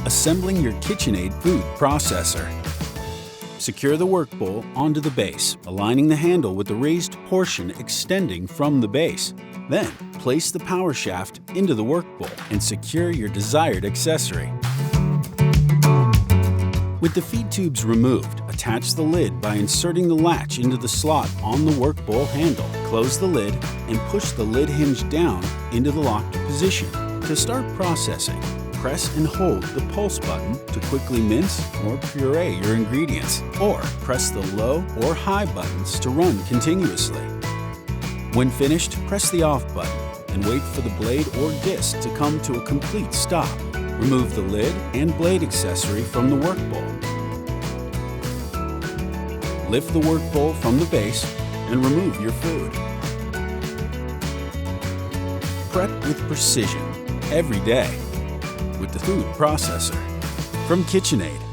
Assembling your KitchenAid Food Processor. Secure the work bowl onto the base, aligning the handle with the raised portion extending from the base. Then, place the power shaft into the work bowl and secure your desired accessory. With the feed tubes removed, attach the lid by inserting the latch into the slot on the work bowl handle. Close the lid and push the lid hinge down into the locked position. To start processing, press and hold the pulse button to quickly mince or puree your ingredients, or press the low or high buttons to run continuously. When finished, press the off button and wait for the blade or disc to come to a complete stop. Remove the lid and blade accessory from the work bowl. Lift the work bowl from the base and remove your food. Prep with precision every day with the food processor from KitchenAid.